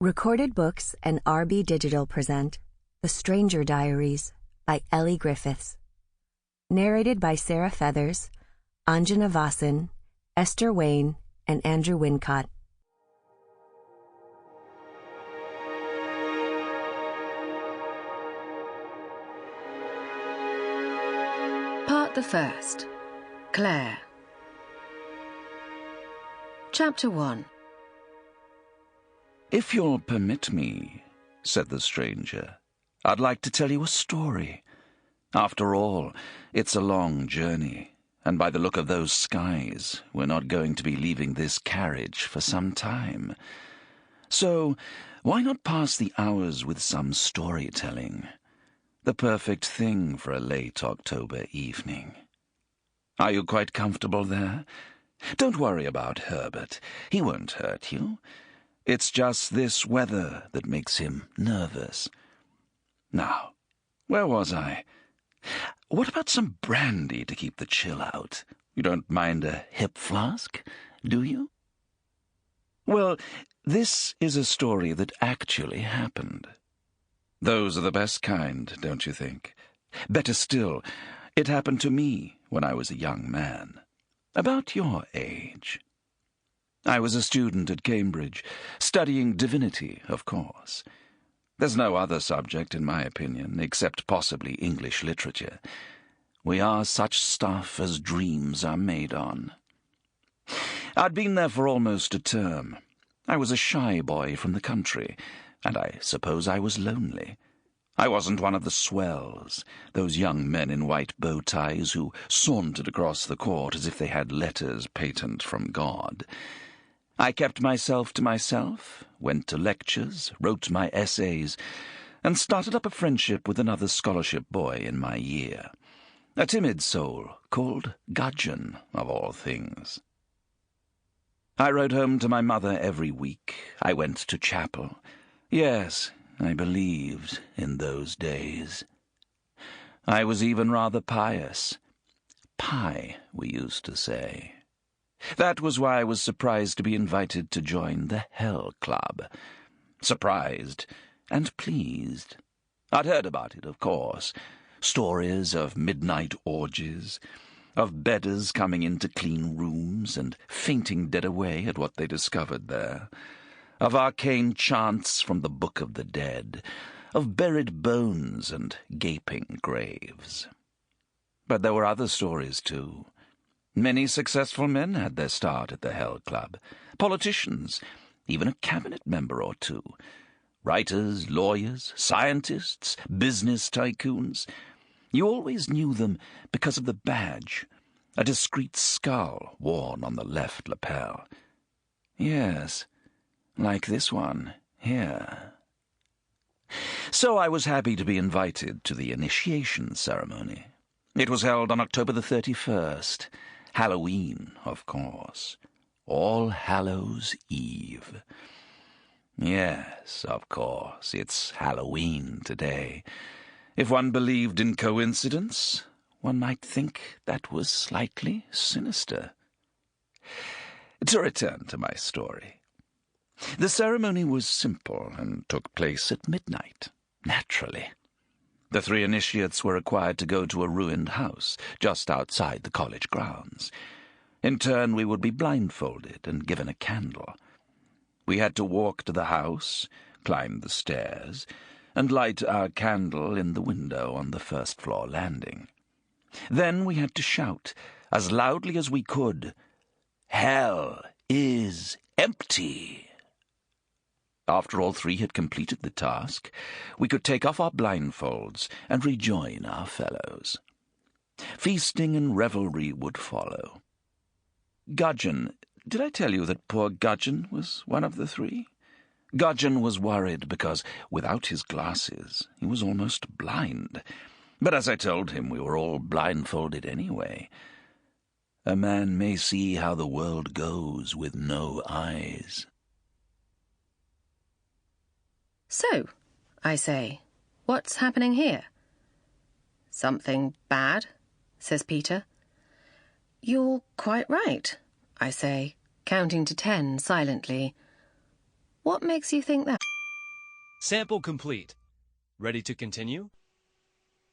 Recorded Books and RB Digital present The Stranger Diaries by Elly Griffiths. Narrated by Sarah Feathers, Anjana Vasan, Esther Wane, and Andrew Wincott. Part the First. Clare. Chapter 1. "If you'll permit me," said the stranger, "I'd like to tell you a story. After all, it's a long journey, and by the look of those skies, we're not going to be leaving this carriage for some time. So, why not pass the hours with some storytelling? The perfect thing for a late October evening. Are you quite comfortable there? Don't worry about Herbert. He won't hurt you. It's just this weather that makes him nervous. Now, where was I? What about some brandy to keep the chill out? You don't mind a hip flask, do you? Well, this is a story that actually happened. Those are the best kind, don't you think? Better still, it happened to me when I was a young man, about your age. I was a student at Cambridge, studying divinity, of course. There's no other subject, in my opinion, except possibly English literature. We are such stuff as dreams are made on. I'd been there for almost a term. I was a shy boy from the country, and I suppose I was lonely. I wasn't one of the swells, those young men in white bow ties who sauntered across the court as if they had letters patent from God. I kept myself to myself, went to lectures, wrote my essays, and started up a friendship with another scholarship boy in my year, a timid soul called Gudgeon, of all things. I rode home to my mother every week. I went to chapel. Yes, I believed in those days. I was even rather pious. Pie, we used to say. That was why I was surprised to be invited to join the Hell Club. Surprised and pleased. I'd heard about it, of course. Stories of midnight orgies, of bedders coming into clean rooms and fainting dead away at what they discovered there, of arcane chants from the Book of the Dead, of buried bones and gaping graves. But there were other stories, too. Many successful men had their start at the Hell Club. Politicians, even a cabinet member or two. Writers, lawyers, scientists, business tycoons. You always knew them because of the badge, a discreet skull worn on the left lapel. Yes, like this one here. So I was happy to be invited to the initiation ceremony. It was held on October the 31st, Halloween, of course. All Hallows' Eve. Yes, of course, it's Halloween today. If one believed in coincidence, one might think that was slightly sinister. To return to my story. The ceremony was simple and took place at midnight, naturally. The 3 initiates were required to go to a ruined house just outside the college grounds. In turn, we would be blindfolded and given a candle. We had to walk to the house, climb the stairs, and light our candle in the window on the first-floor landing. Then we had to shout, as loudly as we could, "Hell is empty!" After all 3 had completed the task, we could take off our blindfolds and rejoin our fellows. Feasting and revelry would follow. Gudgeon, did I tell you that poor Gudgeon was one of the 3? Gudgeon was worried because, without his glasses, he was almost blind. But as I told him, we were all blindfolded anyway. A man may see how the world goes with no eyes. So, I say, what's happening here? Something bad, says Peter. You're quite right, I say, counting to 10 silently. What makes you think that? Sample complete. Ready to continue?